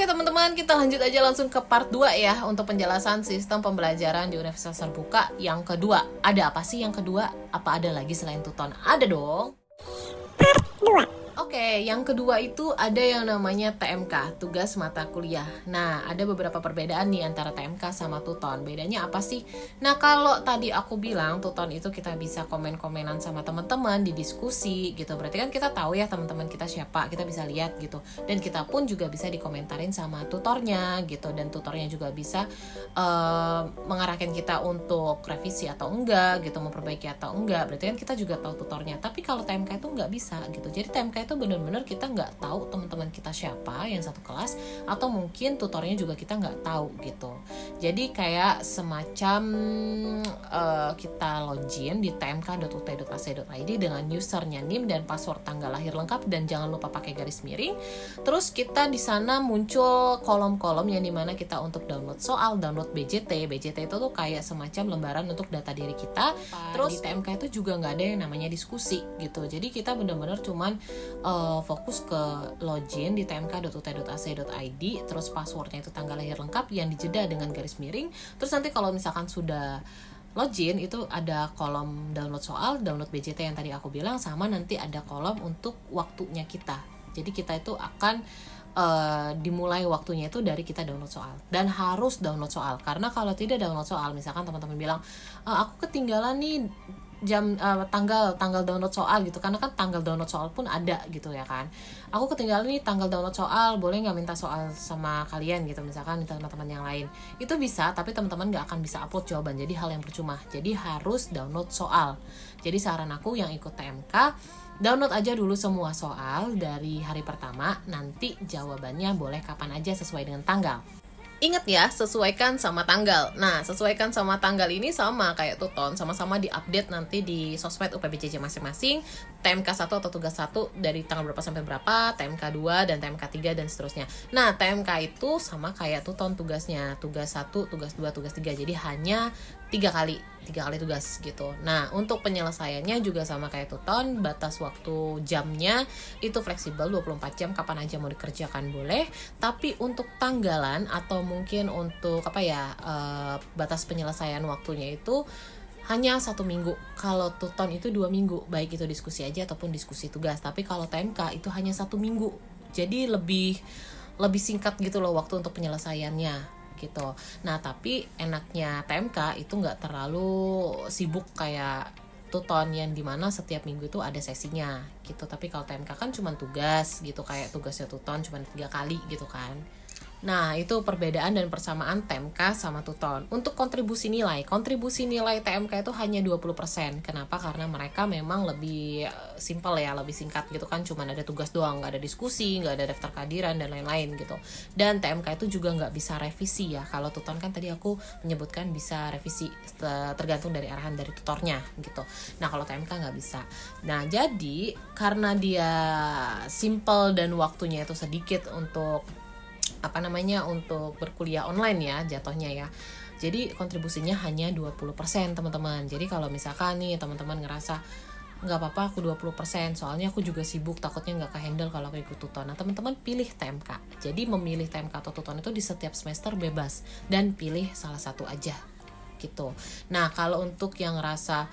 Oke teman-teman, kita lanjut aja langsung ke part 2 ya, untuk penjelasan sistem pembelajaran di Universitas Terbuka yang kedua. Ada apa sih yang kedua? Apa ada lagi selain Tuton? Ada dong. Part 2. Oke, yang kedua itu ada yang namanya TMK, tugas mata kuliah. Nah, ada beberapa perbedaan nih antara TMK sama Tuton. Bedanya apa sih? Nah, kalau tadi aku bilang Tuton itu kita bisa komen-komenan sama teman-teman di diskusi gitu. Berarti kan kita tahu ya teman-teman kita siapa, kita bisa lihat gitu. Dan kita pun juga bisa dikomentarin sama tutornya gitu. Dan tutornya juga bisa mengarahkan kita untuk revisi atau enggak gitu, memperbaiki atau enggak. Berarti kan kita juga tahu tutornya. Tapi kalau TMK itu nggak bisa gitu. Jadi TMK itu benar-benar kita nggak tahu teman-teman kita siapa yang satu kelas, atau mungkin tutornya juga kita nggak tahu gitu. Jadi kayak semacam kita login di tmk.ut.ac.id dengan usernya NIM dan password tanggal lahir lengkap, dan jangan lupa pakai garis miring. Terus kita di sana muncul kolom-kolom yang dimana kita untuk download soal, download BJT. BJT itu tuh kayak semacam lembaran untuk data diri kita. Terus di TMK itu juga nggak ada yang namanya diskusi gitu. Jadi kita benar-benar cuman fokus ke login di tmk.ut.ac.id, terus passwordnya itu tanggal lahir lengkap yang dijeda dengan garis miring. Terus nanti kalau misalkan sudah login itu ada kolom download soal, download BJT yang tadi aku bilang, sama nanti ada kolom untuk waktunya kita. Jadi kita itu akan dimulai waktunya itu dari kita download soal, dan harus download soal, karena kalau tidak download soal, misalkan teman-teman bilang aku ketinggalan nih tanggal download soal gitu, karena kan tanggal download soal pun ada gitu ya kan, aku ketinggalan nih tanggal download soal, boleh nggak minta soal sama kalian gitu, misalkan minta teman-teman yang lain, itu bisa, tapi teman-teman nggak akan bisa upload jawaban, jadi hal yang percuma. Jadi harus download soal. Jadi saran aku yang ikut TMK, download aja dulu semua soal dari hari pertama, nanti jawabannya boleh kapan aja sesuai dengan tanggal. Ingat ya, sesuaikan sama tanggal. Nah, sesuaikan sama tanggal ini sama kayak Tuton, sama-sama diupdate nanti di sosmed UPBJJ masing-masing, TMK 1 atau tugas 1 dari tanggal berapa sampai berapa, TMK 2 dan TMK 3 dan seterusnya. Nah, TMK itu sama kayak Tuton tugasnya, tugas 1, tugas 2, tugas 3. Jadi hanya 3 kali tugas gitu. Nah, untuk penyelesaiannya juga sama kayak Tuton, batas waktu jamnya itu fleksibel 24 jam, kapan aja mau dikerjakan boleh. Tapi untuk tanggalan atau mungkin untuk batas penyelesaian waktunya itu hanya 1 minggu. Kalau Tuton itu 2 minggu, baik itu diskusi aja ataupun diskusi tugas. Tapi kalau TMK itu hanya 1 minggu. Jadi lebih singkat gitu loh waktu untuk penyelesaiannya gitu. Nah, tapi enaknya TMK itu nggak terlalu sibuk kayak Tuton yang dimana setiap minggu itu ada sesinya gitu. Tapi kalau TMK kan cuma tugas gitu, kayak tugasnya Tuton cuma 3 kali gitu kan. Nah, itu perbedaan dan persamaan TMK sama Tuton. Untuk kontribusi nilai TMK itu hanya 20%. Kenapa? Karena mereka memang lebih simple ya, lebih singkat gitu kan. Cuma ada tugas doang, nggak ada diskusi, nggak ada daftar kehadiran dan lain-lain gitu. Dan TMK itu juga nggak bisa revisi ya. Kalau Tuton kan tadi aku menyebutkan bisa revisi, tergantung dari arahan dari tutornya gitu. Nah, kalau TMK nggak bisa. Nah, jadi karena dia simple dan waktunya itu sedikit untuk untuk berkuliah online ya jatuhnya ya. Jadi kontribusinya hanya 20% teman-teman. Jadi kalau misalkan nih teman-teman ngerasa nggak apa-apa aku 20%, soalnya aku juga sibuk, takutnya nggak ke-handle kalau aku ikut Tuton. Nah, teman-teman pilih TMK. Jadi memilih TMK atau Tuton itu di setiap semester bebas, dan pilih salah satu aja gitu. Nah, kalau untuk yang ngerasa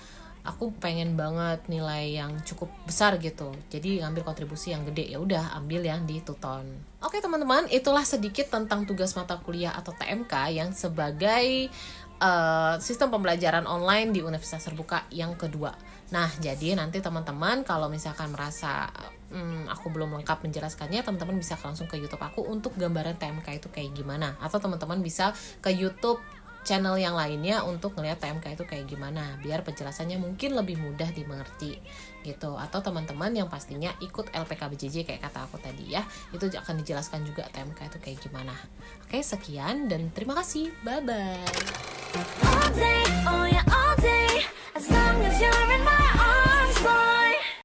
aku pengen banget nilai yang cukup besar gitu, jadi ngambil kontribusi yang gede, ya udah ambil yang di Tuton. Oke teman-teman, itulah sedikit tentang tugas mata kuliah atau TMK yang sebagai sistem pembelajaran online di Universitas Terbuka yang kedua. Nah, jadi nanti teman-teman kalau misalkan merasa aku belum lengkap menjelaskannya, teman-teman bisa langsung ke YouTube aku untuk gambaran TMK itu kayak gimana, atau teman-teman bisa ke YouTube channel yang lainnya untuk ngelihat TMK itu kayak gimana, biar penjelasannya mungkin lebih mudah dimengerti gitu. Atau teman-teman yang pastinya ikut LPK BJJ kayak kata aku tadi ya, itu akan dijelaskan juga TMK itu kayak gimana. Oke, sekian dan terima kasih, bye bye.